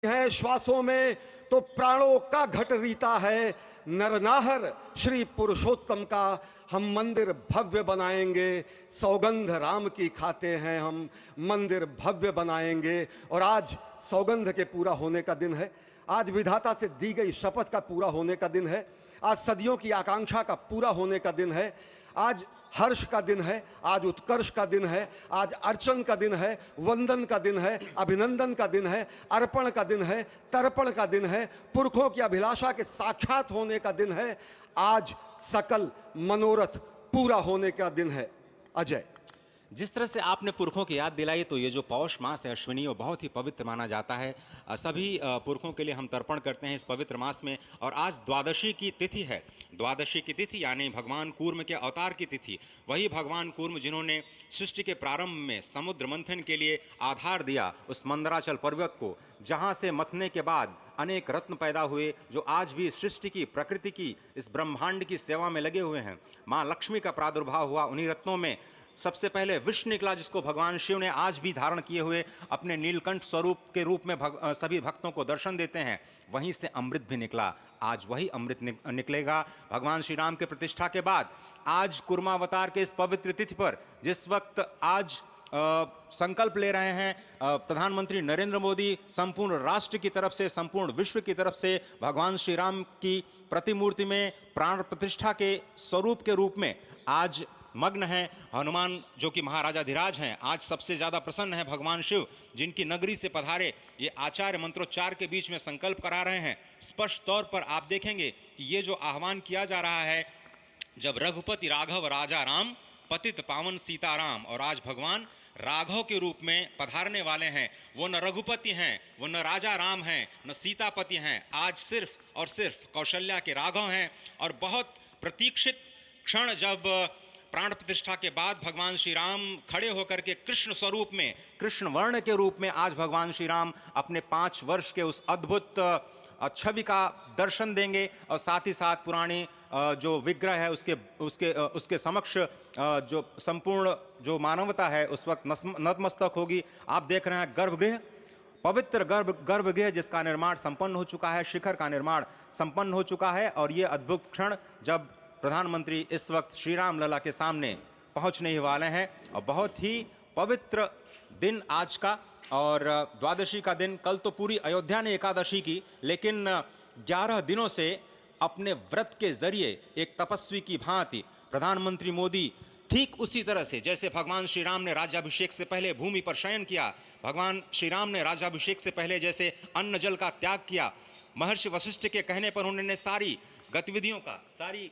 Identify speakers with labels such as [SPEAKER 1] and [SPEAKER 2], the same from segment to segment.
[SPEAKER 1] हैं श्वासों में तो प्राणों का घट रीता है। नरनाहर श्री पुरुषोत्तम का हम मंदिर भव्य बनाएंगे, सौगंध राम की खाते हैं हम, मंदिर भव्य बनाएंगे। और आज सौगंध के पूरा होने का दिन है, आज विधाता से दी गई शपथ का पूरा होने का दिन है, आज सदियों की आकांक्षा का पूरा होने का दिन है, आज हर्ष का दिन है, आज उत्कर्ष का दिन है, आज अर्चन का दिन है, वंदन का दिन है, अभिनंदन का दिन है, अर्पण का दिन है, तर्पण का दिन है, पुरखों की अभिलाषा के साक्षात होने का दिन है, आज सकल मनोरथ पूरा होने का दिन है। अजय,
[SPEAKER 2] जिस तरह से आपने पुरखों की याद दिलाई, तो ये जो पौष मास है अश्विनी, वो बहुत ही पवित्र माना जाता है। सभी पुरखों के लिए हम तर्पण करते हैं इस पवित्र मास में। और आज द्वादशी की तिथि है। द्वादशी की तिथि यानी भगवान कूर्म के अवतार की तिथि। वही भगवान कूर्म जिन्होंने सृष्टि के प्रारंभ में समुद्र मंथन के लिए आधार दिया उस मंदराचल पर्वत को, जहां से मथने के बाद अनेक रत्न पैदा हुए, जो आज भी सृष्टि की, प्रकृति की, इस ब्रह्मांड की सेवा में लगे हुए हैं। मां लक्ष्मी का प्रादुर्भाव हुआ उन्हीं रत्नों में। सबसे पहले विष निकला, जिसको भगवान शिव ने आज भी धारण किए हुए अपने नीलकंठ स्वरूप के रूप में सभी भक्तों को दर्शन देते हैं। वहीं से अमृत भी निकला, आज वही अमृत निकलेगा भगवान श्री राम के प्रतिष्ठा के बाद। आज कुर्मावतार के इस पवित्र तिथि पर, जिस वक्त आज संकल्प ले रहे हैं प्रधानमंत्री नरेंद्र मोदी, संपूर्ण राष्ट्र की तरफ से, संपूर्ण विश्व की तरफ से, भगवान श्री राम की प्रतिमूर्ति में प्राण प्रतिष्ठा के स्वरूप के रूप में आज मग्न है। हनुमान जो कि महाराजाधिराज हैं, आज सबसे ज्यादा प्रसन्न है भगवान शिव, जिनकी नगरी से पधारे ये आचार्य मंत्रोच्चार के बीच में संकल्प करा रहे हैं। स्पष्ट तौर पर आप देखेंगे कि ये जो आह्वान किया जा रहा है, जब रघुपति राघव राजा राम, पतित पावन सीताराम, और आज भगवान राघव के रूप में पधारने वाले हैं। वो न रघुपति हैं, वो न राजा राम हैं, न सीतापति हैं, आज सिर्फ और सिर्फ कौशल्या के राघव हैं। और बहुत प्रतीक्षित क्षण, जब प्राण प्रतिष्ठा के बाद भगवान श्री राम खड़े होकर के कृष्ण स्वरूप में, कृष्ण वर्ण के रूप में आज भगवान श्री राम अपने 5 वर्ष के उस अद्भुत छवि का दर्शन देंगे। और साथ ही साथ पुरानी जो विग्रह है उसके समक्ष जो संपूर्ण जो मानवता है उस वक्त नतमस्तक होगी। आप देख रहे हैं गर्भगृह, पवित्र गर्भगृह जिसका निर्माण संपन्न हो चुका है, शिखर का निर्माण संपन्न हो चुका है। और ये अद्भुत क्षण जब प्रधानमंत्री इस वक्त श्री राम लला के सामने पहुंचने ही वाले हैं। और बहुत ही पवित्र दिन आज का, और द्वादशी का दिन। कल तो पूरी अयोध्या ने एकादशी की, लेकिन 11 दिनों से अपने व्रत के जरिए एक तपस्वी की भांति प्रधानमंत्री मोदी ठीक उसी तरह से, जैसे भगवान श्री राम ने राज्याभिषेक से पहले भूमि पर शयन किया, भगवान श्री राम ने राज्याभिषेक से पहले जैसे अन्न जल का त्याग किया, महर्षि वशिष्ठ के कहने पर उन्होंने सारी गतिविधियों का, सारी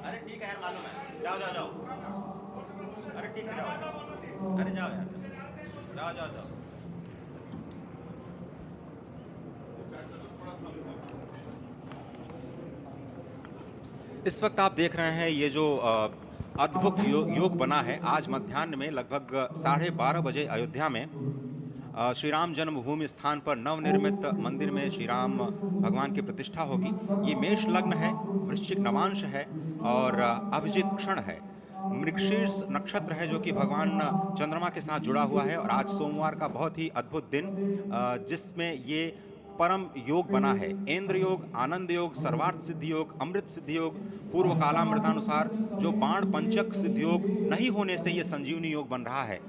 [SPEAKER 2] अरे ठीक है यार, मालूम है। जाओ जाओ जाओ। अरे ठीक है, जाओ। अरे जाओ यार, जाओ जाओ जाओ। इस वक्त आप देख रहे हैं ये जो अद्भुत योग बना है। आज मध्याह्न में लगभग 12:30 बजे अयोध्या में श्री राम जन्मभूमि स्थान पर नवनिर्मित मंदिर में श्री राम भगवान की प्रतिष्ठा होगी। ये मेष लग्न है, वृश्चिक नवांश है और अभिजित क्षण है। मृगशीर्ष नक्षत्र है जो कि भगवान चंद्रमा के साथ जुड़ा हुआ है। और आज सोमवार का बहुत ही अद्भुत दिन, जिसमें ये परम योग बना है। इंद्र योग, आनंद योग, सर्वार्थ सिद्धि योग, अमृत सिद्धि योग, पूर्व कालामृतानुसार जो बाण पंचक सिद्धि योग नहीं होने से ये संजीवनी योग बन रहा है।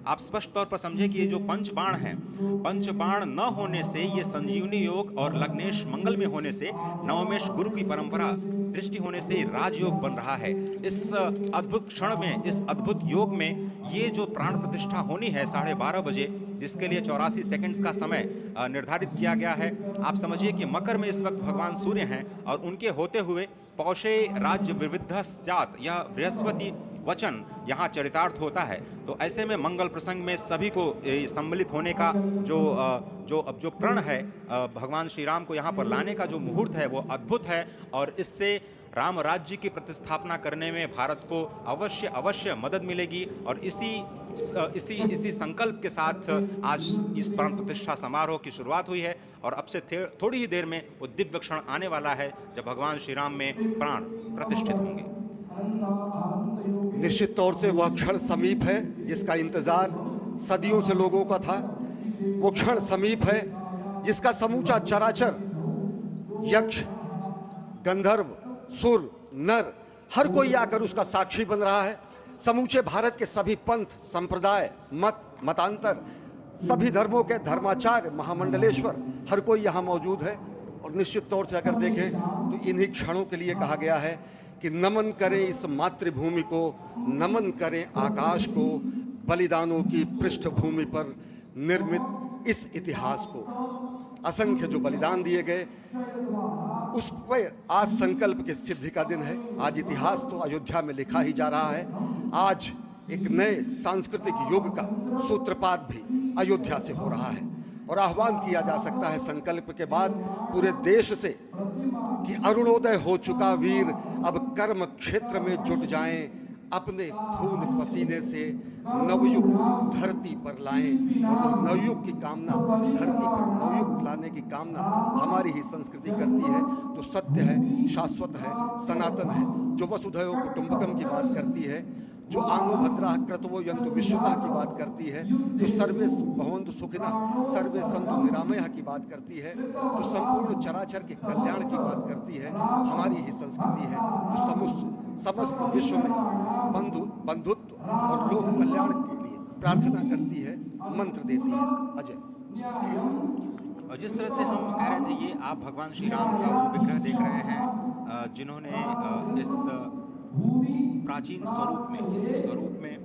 [SPEAKER 2] आप स्पष्ट तौर पर समझे कि ये जो पंच बाण हैं, पंच बाण न होने से ये संजीवनी योग और लग्नेश मंगल में होने से, नवमेश गुरु की परंपरा दृष्टि होने से राजयोग बन रहा है। इस अद्भुत क्षण में, इस अद्भुत योग में ये जो प्राण प्रतिष्ठा होनी है 12:30 बजे, जिसके लिए 84 सेकंड्स का समय निर्धारित किया गया है। आप समझिए कि मकर में इस वक्त भगवान सूर्य हैं और उनके होते हुए पौषे राज्य विविध स्यात्, यह बृहस्पति वचन यहाँ चरितार्थ होता है। तो ऐसे में मंगल प्रसंग में सभी को सम्मिलित होने का जो प्रण है, भगवान श्री राम को यहाँ पर लाने का जो मुहूर्त है वो अद्भुत है। और इससे राम राज्य की प्रतिस्थापना करने में भारत को अवश्य मदद मिलेगी। और इसी संकल्प के साथ आज इस प्राण प्रतिष्ठा समारोह की शुरुआत हुई है। और अब से थोड़ी ही देर में वो दिव्य क्षण आने वाला है जब भगवान श्री राम में प्राण प्रतिष्ठित होंगे।
[SPEAKER 1] निश्चित तौर से वह क्षण समीप है जिसका इंतजार सदियों से लोगों का था। वो क्षण समीप है जिसका समूचा चराचर, यक्ष, गंधर्व, सुर, नर, हर कोई आकर उसका साक्षी बन रहा है। समूचे भारत के सभी पंथ, संप्रदाय, मतांतर, सभी धर्मों के धर्माचार्य, महामंडलेश्वर, हर कोई यहाँ मौजूद है। और निश्चित तौर से अगर देखें तो इन्हीं क्षणों के लिए कहा गया है कि नमन करें इस मातृभूमि को, नमन करें आकाश को, बलिदानों की पृष्ठभूमि पर निर्मित इस इतिहास को। असंख्य जो बलिदान दिए गए, उस पर आज संकल्प की सिद्धि का दिन है। आज इतिहास तो अयोध्या में लिखा ही जा रहा है। आज एक नए सांस्कृतिक युग का सूत्रपात भी अयोध्या से हो रहा है। और आह्वान किया जा सकता है संकल्प के बाद पूरे देश से कि अरुणोदय हो चुका वीर, अब कर्म क्षेत्र में जुट जाएं, अपने खून पसीने से नवयुग धरती पर लाएं। और वो नवयुग की कामना, धरती पर नवयुग लाने की कामना हमारी ही संस्कृति करती है, जो सत्य है, शाश्वत है, सनातन है, जो वसुधैव कुटुंबकम की बात करती है, जो आनो भद्राः क्रतवो यन्तु विश्वतः की बात करती है, जो सर्वे भवन्तु सुखिनः सर्वे सन्तु निरामयः की बात करती है, जो संपूर्ण चराचर के कल्याण की बात करती है, हमारी ही संस्कृति है, जो समस्त विश्व में बंधुत्व और लोक कल्याण के लिए प्रार्थना करती है, मंत्र देती है। अजय,
[SPEAKER 2] और जिस तरह से हम कह रहे थे, ये आप भगवान श्री राम का वो विग्रह देख रहे हैं जिन्होंने इस प्राचीन स्वरूप में, इसी स्वरूप में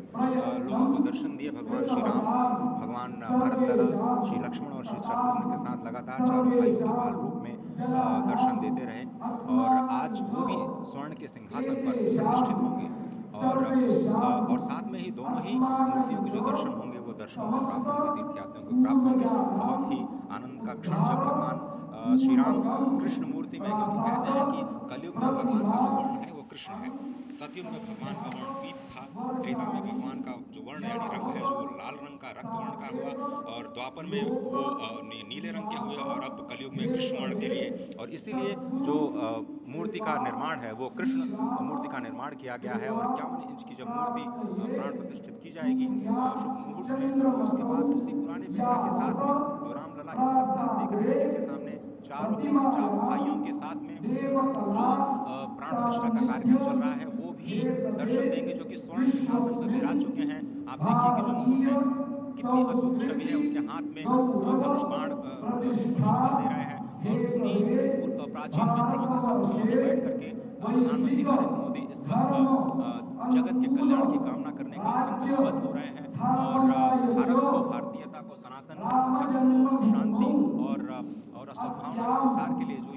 [SPEAKER 2] लोगों को दर्शन दिए। भगवान श्री राम, भगवान भरतलाल, श्री लक्ष्मण और श्री शत्रुघ्न के साथ लगातार चारों भाइयों के बाल रूप में दर्शन देते रहे। और आज वो भी स्वर्ण के सिंहासन पर प्रतिष्ठित होंगे। और साथ में ही दोनों ही मूर्तियों के जो दर्शन होंगे वो दर्शन को प्राप्त होंगे, तीर्थयात्रियों को प्राप्त होंगे। बहुत ही आनंद का क्षण जब भगवान श्री राम कृष्ण मूर्ति में, क्योंकि कहते हैं कि कलयुग में भगवान का जो वर्ण है वो कृष्ण है। सतयुग में भगवान का वर्ण पीत था, त्रेता में भगवान का जो वर्ण यानी रंग है जो लाल रंग का, रक्त वर्ण का हुआ, और द्वापर में वो नीले रंग के हुए, और अब कलयुग में कृष्ण वर्ण के लिए। और इसीलिए जो मूर्ति का निर्माण है वो कृष्ण मूर्ति का निर्माण किया गया है। और 51 इंच की जब मूर्ति प्राण प्रतिष्ठित की जाएगी शुभ मुहूर्त में, उसके बाद उसी पुराने प्रतिमा के साथ में जो रामलला इस वक्त आप देख रहे हैं इनके सामने चारों भाइयों के साथ में जो प्राण प्रतिष्ठा का कार्यक्रम चल रहा है वो भी दर्शन देंगे, जो कि स्वर्ण सिंहासन पर विराज चुके हैं। आप देखिए कि जो मुकुट है कितनी अद्भुत छवि है, उनके हाथ में धनुष बाण प्रस्तुता दे रहे हैं और उन्हीं प्राचीन विग्रहों के समक्ष बैठ करके प्रधानमंत्री नरेंद्र मोदी इस वक्त जगत के कल्याण की कामना करने के लिए संकल्पबद्ध हो रहे हैं और भारत को, भारतीयता को, सनातन धर्म को शांति और सद्भावना के प्रसार के लिए जो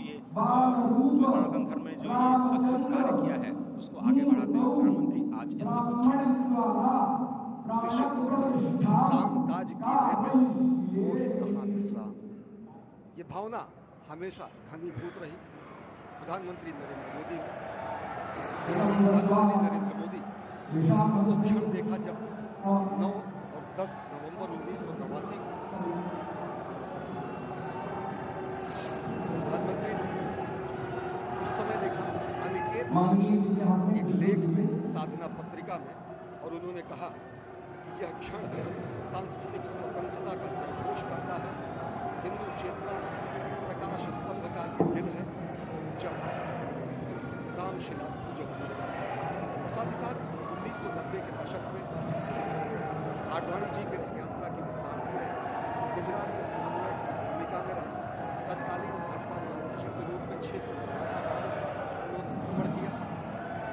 [SPEAKER 2] सनातन धर्म में जो ये अद्भुत कार्य किया है उसको आगे बढ़ाते हुए प्रधानमंत्री आज इस
[SPEAKER 1] निश्चित तौर से काम काज की वो ही कहा विश्राम, ये भावना हमेशा घनीभूत रही प्रधानमंत्री नरेंद्र मोदी में। प्रधानमंत्री नरेंद्र मोदी वो क्षण देखा जब 9 और 10 नवंबर 1989 को प्रधानमंत्री ने उस समय लिखा अनिकेत एक लेख में, साधना पत्रिका में, और उन्होंने कहा कि यह क्षण सांस्कृतिक स्वतंत्रता का जयघोष करता है, हिंदू चेतना एक प्रकाश स्तंभ का ये दिन है जब रामशिला पूजन हुए। और साथ ही साथ 1990 के दशक में आडवाणी जी की रथ यात्रा के सारथी रहे, गुजरात में समन्वय की भूमिका में रहे, तत्कालीन भाजपा महासचिव के रूप में 6 उन्होंने भ्रमण किया।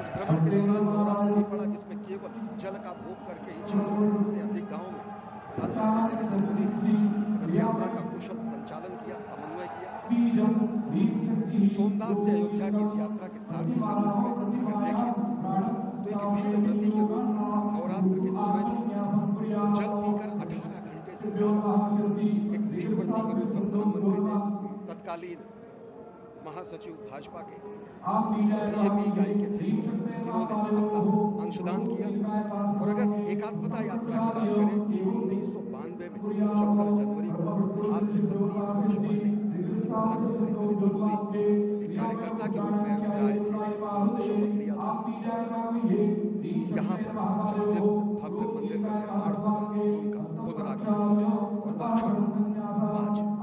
[SPEAKER 1] उस भ्रमण के दौरान नवरात्र भी पड़ा जिसमें केवल जल का भोग करके ही 6 से अधिक गांव में प्रधानमंत्री नरेंद्र मोदी ने इस रथ यात्रा का कुशल संचालन किया, समन्वय किया। सोमनाथ से अयोध्या की इस यात्रा के सारथी के रूप में अगर देखें तो एक वीर व्रती के रूप में नवरात्र के समय में जल पीकर 18 घंटे से ज्यादा एक वीर व्रती के रूप में प्रधानमंत्री ने तत्कालीन महासचिव भाजपा के बीजेपी इकाई के थे, इन्होंने अपना अंशदान किया। और अगर एकात्मता यात्रा की बात करें 1992 में 14 जनवरी को आज से 32 वर्ष पहले प्रधानमंत्री नरेंद्र मोदी एक कार्यकर्ता के रूप में अयोध्या आए थे, उन्होंने शपथ लिया था यहाँ पर जब दिव्य भव्य मंदिर का निर्माण होगा उनका पुनरागमन होगा। और वह क्षण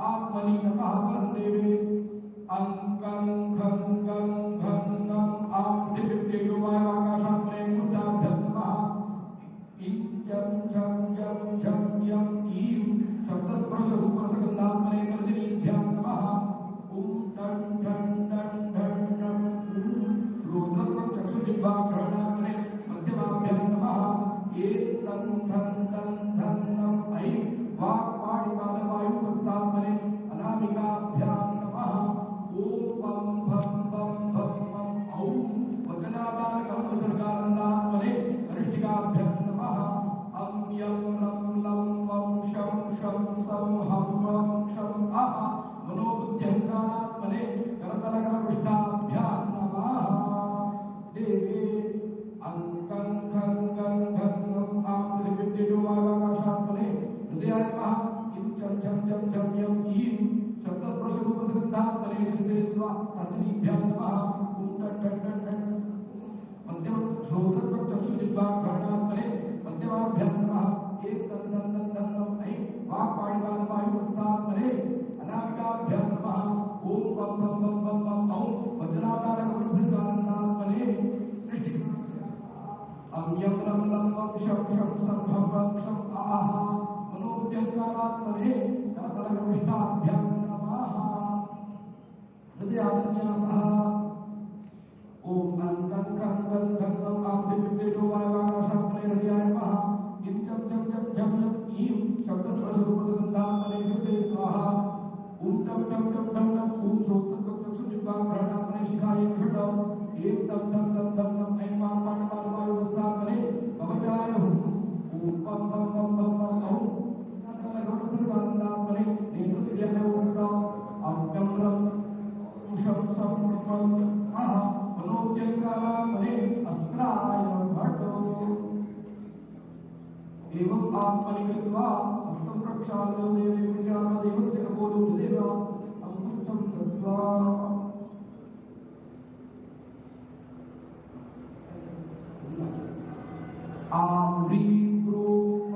[SPEAKER 3] Am Rim Rum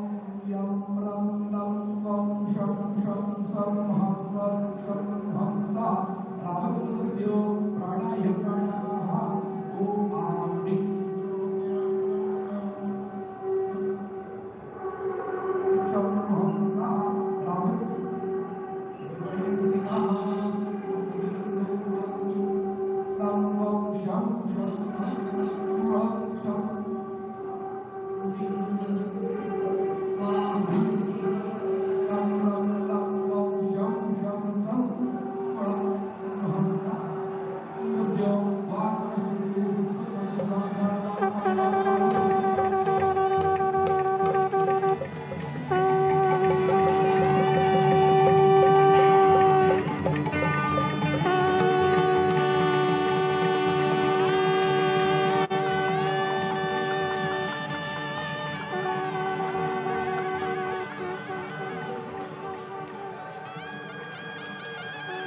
[SPEAKER 3] Yam Ram Lam Vam Sham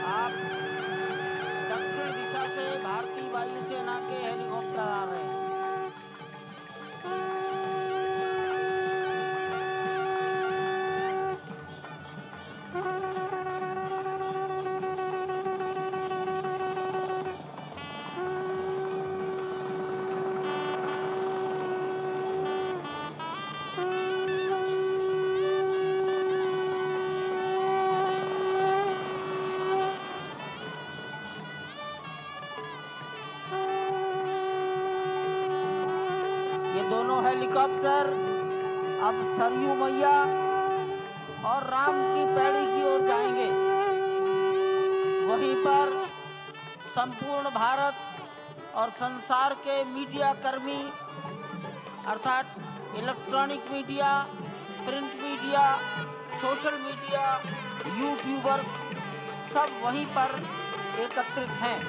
[SPEAKER 3] आप दक्षिण दिशा से भारतीय वायुसेना के हेलीकॉप्टर आ रहे हैं। ये दोनों हेलीकॉप्टर अब सरयू मैया और राम की पैड़ी की ओर जाएंगे। वहीं पर संपूर्ण भारत और संसार के मीडिया कर्मी अर्थात electronic media, print media, social media, YouTubers सब वहीं पर एकत्रित हैं।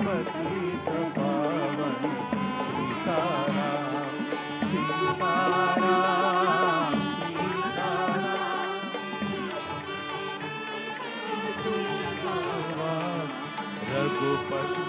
[SPEAKER 4] पतित पावन सीताराम सीताराम सीताराम रघुपति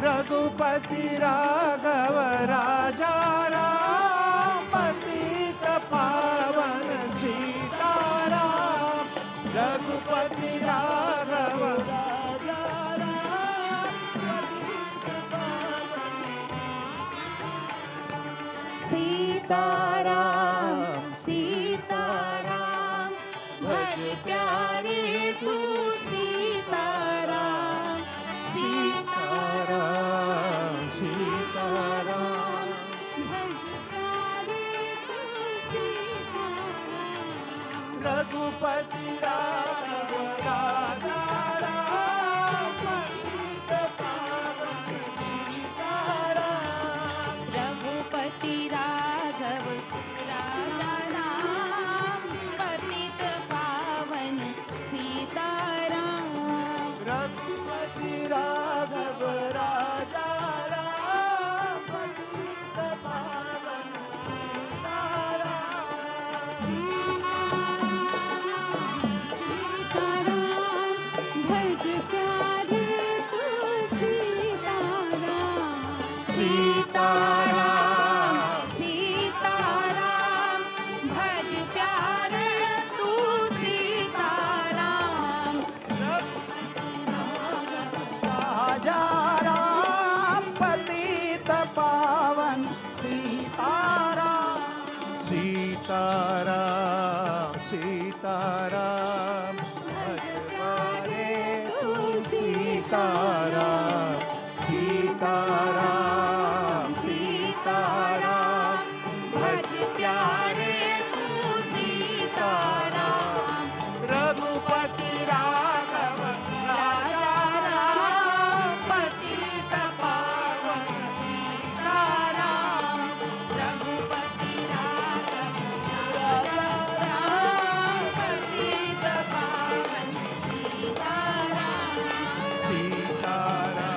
[SPEAKER 4] रघुपति राघव राजा राम पतित पावन सीताराम रघुपति राघव राजा राम पतित पावन
[SPEAKER 5] सीताराम सीताराम भज प्यारे तू सीताराम
[SPEAKER 4] सीताराम सीताराम
[SPEAKER 5] भज प्यारे तू सीताराम
[SPEAKER 4] रघुपति राघव राजा राम पतित पावन सीताराम
[SPEAKER 5] रघुपति राघव राजा राम पतित पावन सीताराम
[SPEAKER 4] रघुपति राघव राजा राम पतित पावन
[SPEAKER 5] सीताराम सीताराम भज प्यारे तू सीताराम
[SPEAKER 4] राजा राम पतित पावन सीताराम सीताराम सीताराम भजवारे तू सीताराम सीताराम सीताराम भज प्यारे तू सीताराम रघुपति राघव राजा राम पतित पावन सीताराम
[SPEAKER 5] रघुपति राघव राजा राम पतित पावन सीताराम सीताराम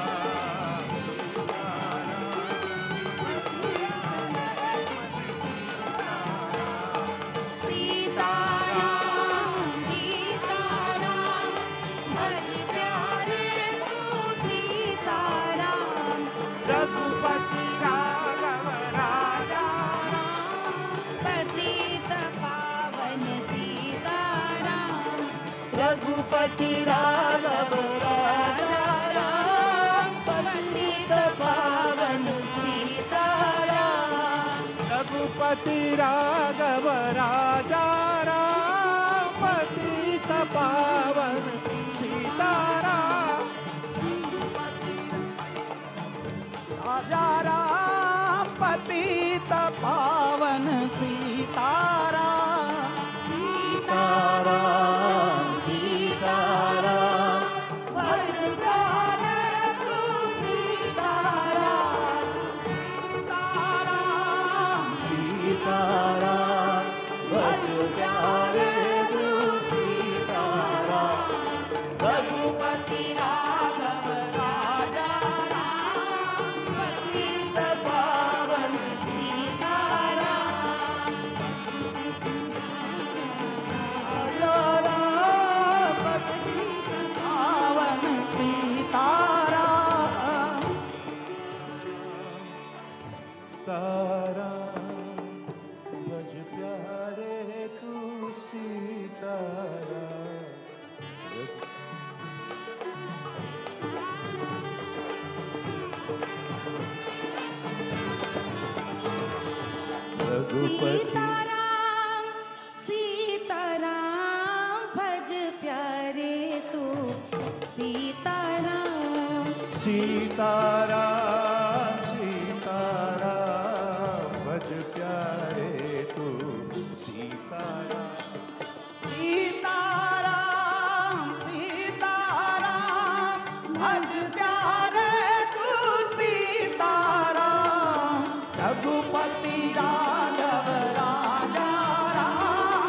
[SPEAKER 5] सीताराम भज प्यारे तू सीताराम
[SPEAKER 4] रघुपति राघव राजा
[SPEAKER 5] पतित पावन सीताराम
[SPEAKER 4] रघुपति राघव राजा राम
[SPEAKER 5] पतित पावन सीताराम
[SPEAKER 4] रघुपति राघव राजा राम पतित पावन सीताराम राजा राम पतित पावन सीताराम सीताराम सीताराम
[SPEAKER 5] भज प्यारे तू सीताराम
[SPEAKER 4] सीताराम भज प्यारे तू सीताराम रघुपति राघव राजा राम पतित पावन सीताराम राजा राम पतित पावन सीताराम तारा भज प्यारे तू सीताराम रघुपति
[SPEAKER 5] सीताराम सीताराम भज प्यारे तू सीताराम
[SPEAKER 4] सीताराम सीताराम भज प्यारे तू सीताराम सीताराम सीताराम भज प्यारे तू सीताराम रघुपति राघव राजा राम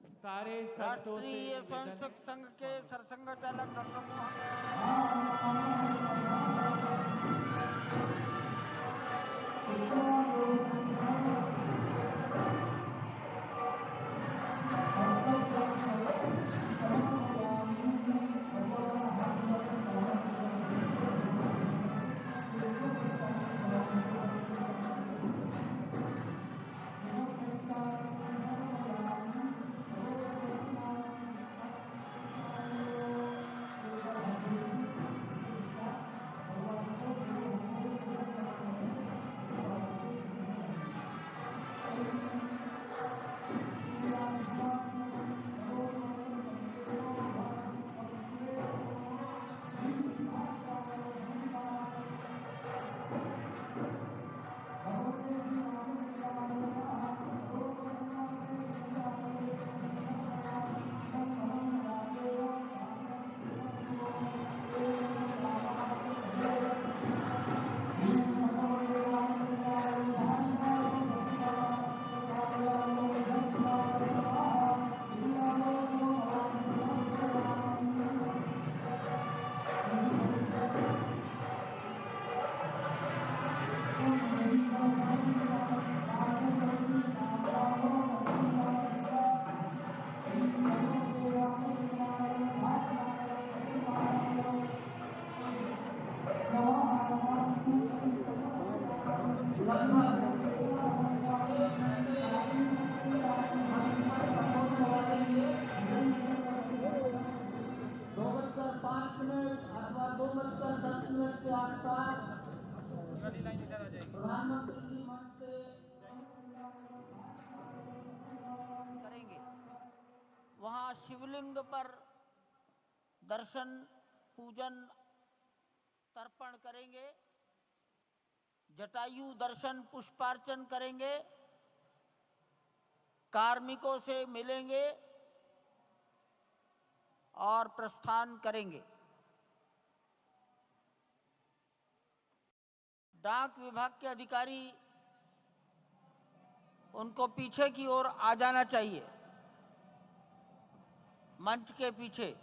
[SPEAKER 4] सारे संतों से
[SPEAKER 3] राष्ट्रीय
[SPEAKER 4] निवेदन
[SPEAKER 3] स्वयंसेवक संघ के सरसंघ चालक डॉक्टर मोहन करेंगे। वहां शिवलिंग पर दर्शन पूजन तर्पण करेंगे, जटायु दर्शन पुष्पार्चन करेंगे, कार्मिकों से मिलेंगे और प्रस्थान करेंगे। डाक विभाग के अधिकारी उनको पीछे की ओर आ जाना चाहिए, मंच के पीछे।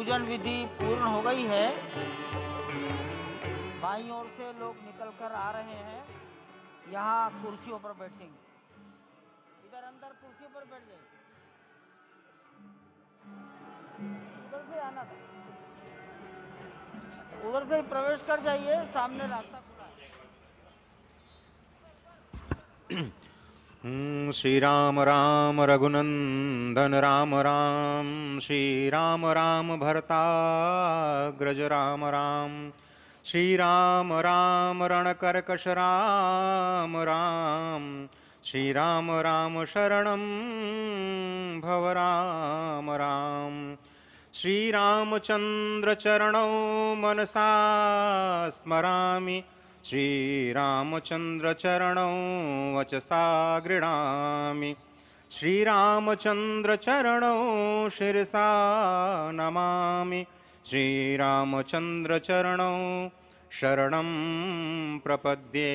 [SPEAKER 3] पूजन विधि पूर्ण हो गई है। बाईं ओर से लोग निकल कर आ रहे हैं, यहाँ कुर्सियों पर बैठेंगे। इधर अंदर कुर्सियों पर बैठ जाइए, उधर से आना था, उधर से ही प्रवेश कर जाइए, सामने रास्ता खुला है।
[SPEAKER 2] श्री राम राम रघुनंदन राम राम, श्री राम राम भरताग्रज राम राम, श्री राम राम रणकर्कश राम राम, श्री राम राम शरणं भव राम राम, श्री रामचंद्र चरणौ मनसा स्मरामि, श्री रामचंद्र चरणौ वचसा गृह्णामि, श्री रामचंद्र चरणौ शिरसा नमामि, श्री रामचंद्र चरणौ शरणं प्रपद्ये।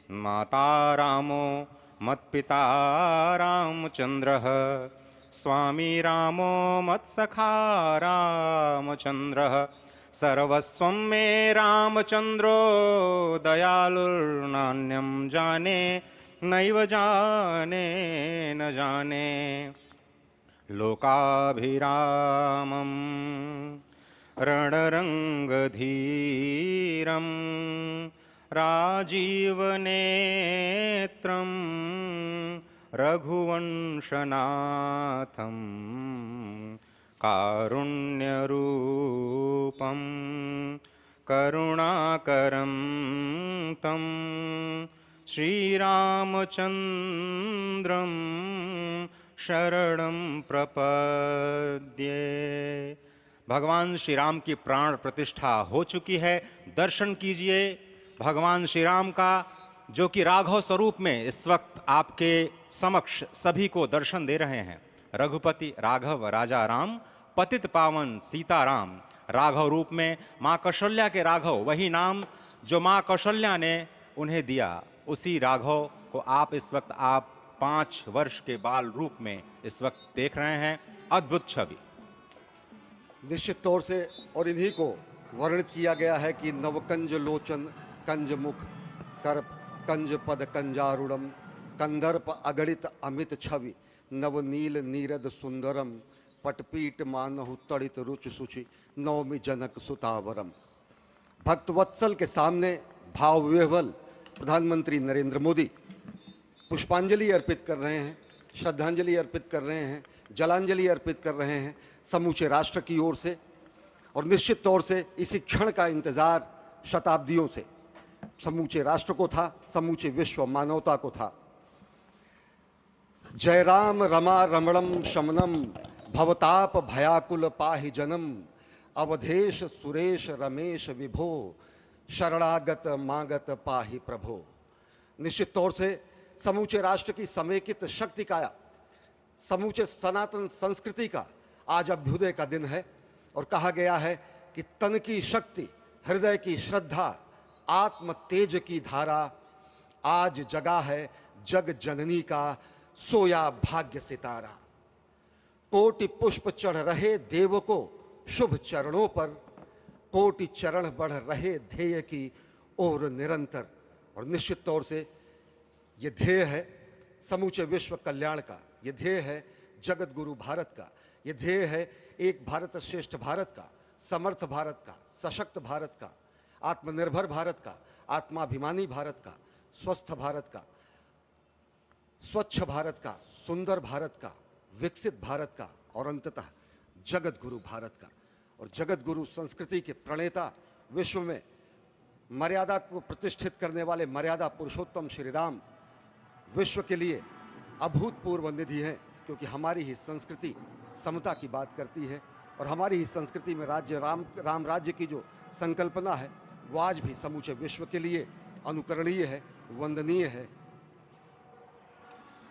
[SPEAKER 2] माता रामो मत्पिता रामचंद्रः, स्वामी रामो मत्सखा रामचंद्रः, सर्वस्वं मे रामचंद्रो दयालुर्नान्यं जाने नैव जाने न जाने। लोकाभिरामं रणरंगधीरं राजीवनेत्रं रघुवंशनाथं, कारुण्यरूपं करुणाकरं तं श्रीरामचन्द्रं शरणं प्रपद्ये। भगवान श्री राम की प्राण प्रतिष्ठा हो चुकी है। दर्शन कीजिए भगवान श्री राम का, जो कि राघव स्वरूप में इस वक्त आपके समक्ष सभी को दर्शन दे रहे हैं। रघुपति राघव राजा राम, पतित पावन सीताराम। राघव रूप में माँ कौशल्या के राघव, वही नाम जो माँ कौशल्या ने उन्हें दिया, उसी राघव को आप इस वक्त 5 वर्ष के बाल रूप में इस वक्त देख रहे हैं। अद्भुत छवि।
[SPEAKER 1] निश्चित तौर से, और इन्हीं को वर्णित किया गया है कि नवकंज लोचन कंज मुख कर कंज पद कंजारुणम, कंदर्प अगणित अमित छवि नवनील नीरद सुंदरम, पटपीट मानहु तड़ित रुचि सुचि नवमी जनक सुतावरम। भक्तवत्सल के सामने भाव विह्वल प्रधानमंत्री नरेंद्र मोदी पुष्पांजलि अर्पित कर रहे हैं, श्रद्धांजलि अर्पित कर रहे हैं, जलांजलि अर्पित कर रहे हैं समूचे राष्ट्र की ओर से। और निश्चित तौर से इसी क्षण का इंतजार शताब्दियों से समूचे राष्ट्र को था, समूचे विश्व मानवता को था। जय राम रमा रमणम शमनम, भवताप भयाकुल पाहि जनम, अवधेश सुरेश रमेश विभो, शरणागत मागत पाहि प्रभो। निश्चित तौर से समूचे राष्ट्र की समेकित शक्ति का, समूचे सनातन संस्कृति का आज अभ्युदय का दिन है। और कहा गया है कि तन की शक्ति, हृदय की श्रद्धा, आत्म तेज की धारा आज जगा है जग जननी का सोया भाग्य सितारा। कोटि पुष्प चढ़ रहे देव को शुभ चरणों पर, कोटि चरण बढ़ रहे ध्येय की ओर निरंतर। और निश्चित तौर से ये ध्येय है समूचे विश्व कल्याण का, ये ध्येय है जगत गुरु भारत का, ये ध्येय है एक भारत श्रेष्ठ भारत का, समर्थ भारत का, सशक्त भारत का, आत्मनिर्भर भारत का, आत्माभिमानी भारत का, स्वस्थ भारत का, स्वच्छ भारत का, सुंदर भारत का, विकसित भारत का, और अंततः जगत गुरु भारत का। और जगत गुरु संस्कृति के प्रणेता, विश्व में मर्यादा को प्रतिष्ठित करने वाले मर्यादा पुरुषोत्तम श्री राम विश्व के लिए अभूतपूर्व निधि है, क्योंकि हमारी ही संस्कृति समता की बात करती है। और हमारी ही संस्कृति में राज्य राम राज्य की जो संकल्पना है वो आज भी समूचे विश्व के लिए अनुकरणीय है, वंदनीय है।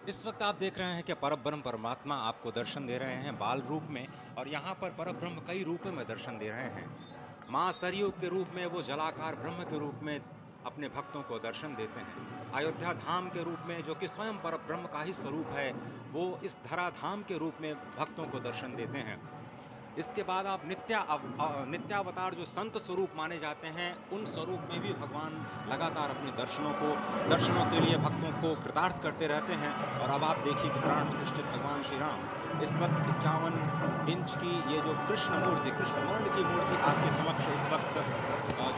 [SPEAKER 2] इस वक्त आप देख रहे हैं कि परब्रह्म परमात्मा आपको दर्शन दे रहे हैं बाल रूप में, और यहाँ पर परब्रह्म कई रूपों में दर्शन दे रहे हैं। माँ सरयू के रूप में वो जलाकार ब्रह्म के रूप में अपने भक्तों को दर्शन देते हैं। अयोध्या धाम के रूप में, जो कि स्वयं परब्रह्म का ही स्वरूप है, वो इस धरा धाम के रूप में भक्तों को दर्शन देते हैं। इसके बाद आप नित्यावतार जो संत स्वरूप माने जाते हैं, उन स्वरूप में भी भगवान लगातार अपने दर्शनों के लिए भक्तों को कृतार्थ करते रहते हैं। और अब आप देखिए कि प्राण प्रतिष्ठित भगवान श्री राम इस वक्त 51 इंच की ये जो कृष्ण वर्ण की मूर्ति आपके समक्ष इस वक्त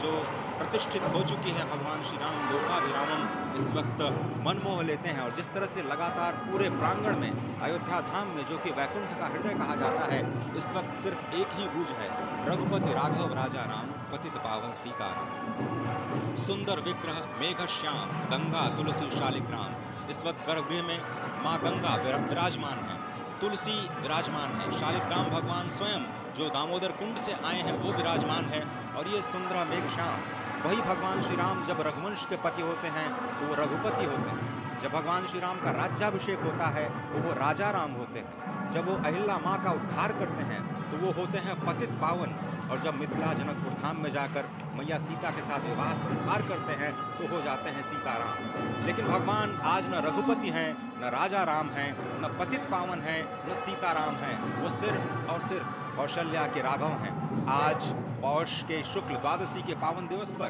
[SPEAKER 2] जो प्रतिष्ठित हो चुकी है भगवान श्री राम लोकाभिरामम, इस वक्त मन मोह लेते हैं। और जिस तरह से लगातार पूरे प्रांगण में अयोध्या धाम में, जो कि वैकुंठ का हृदय कहा जाता है, इस वक्त सिर्फ एक ही गूंज है, रघुपति राघव राजा राम, पतित पावन सीताराम। सुंदर विग्रह मेघ श्याम, गंगा तुलसी शालिग्राम। इस वक्त गर्भगृह में माँ गंगा विराजमान है, तुलसी विराजमान है, शालिग्राम भगवान स्वयं जो दामोदर कुंड से आए हैं वो विराजमान है। और ये सुंदर मेघ श्याम, वही भगवान श्री राम जब रघुवंश के पति होते हैं तो वो रघुपति होते हैं। जब भगवान श्री राम का राज्याभिषेक होता है तो वो राजा राम होते हैं। जब वो अहिल्या माँ का उद्धार करते हैं तो वो होते हैं पतित पावन। और जब मिथिला जनकपुर धाम में जाकर मैया सीता के साथ विवाह संस्कार करते हैं तो हो जाते हैं सीताराम। लेकिन भगवान आज न रघुपति हैं, न राजा राम हैं, न पतित पावन हैं, न सीताराम हैं। वो सिर्फ और सिर्फ कौशल्या के राघव हैं। आज पौष के शुक्ल द्वादशी के पावन दिवस पर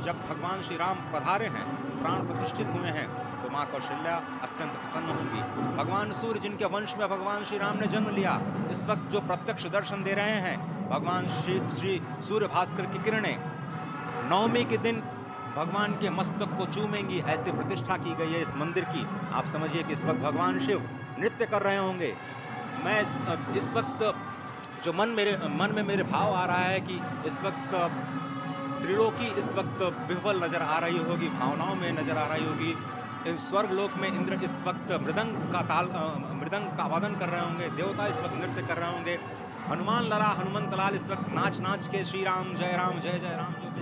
[SPEAKER 2] जब भगवान श्री राम पधारे हैं, प्राण प्रतिष्ठित हुए हैं, तो माँ कौशल्या अत्यंत प्रसन्न होंगी। भगवान सूर्य जिनके वंश में भगवान श्री राम ने जन्म लिया, इस वक्त जो प्रत्यक्ष दर्शन दे रहे हैं, भगवान श्री सूर्य भास्कर की किरणें नवमी के दिन भगवान के मस्तक को चूमेंगी, ऐसी प्रतिष्ठा की गई है इस मंदिर की। आप समझिए कि इस वक्त भगवान शिव नृत्य कर रहे होंगे। मैं इस वक्त जो मन में मेरे भाव आ रहा है कि इस वक्त त्रिलोकी इस वक्त विह्वल नजर आ रही होगी, भावनाओं में नजर आ रही होगी। स्वर्ग लोक में इंद्र इस वक्त मृदंग का वादन कर रहे होंगे, देवता इस वक्त नृत्य कर रहे होंगे। हनुमान लला हनुमंत लाल इस वक्त नाच नाच के श्री राम जय राम जय जय राम जो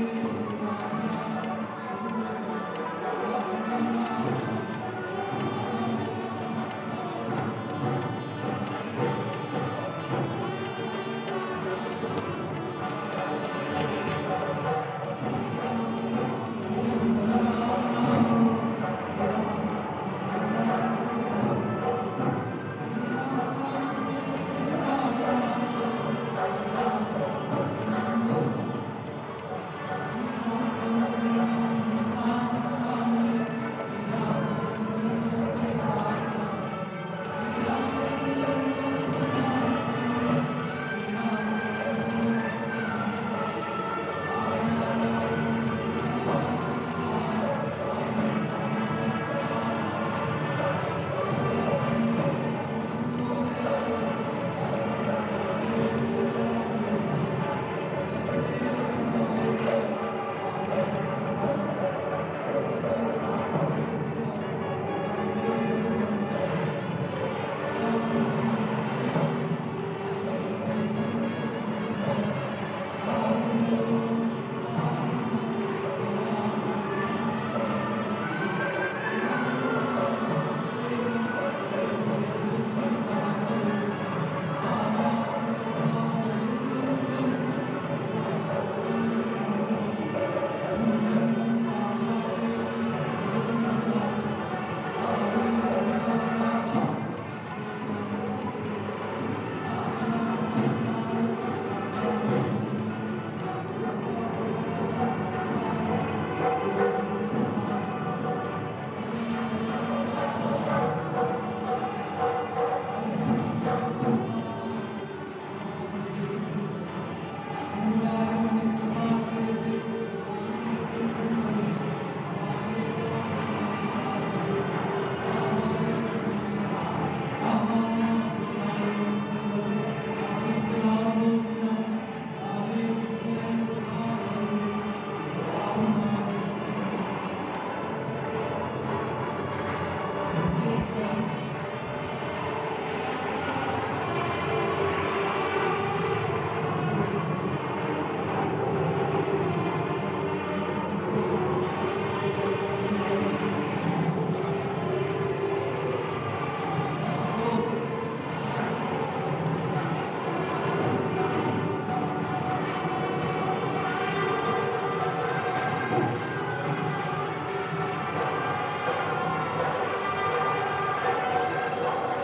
[SPEAKER 6] राम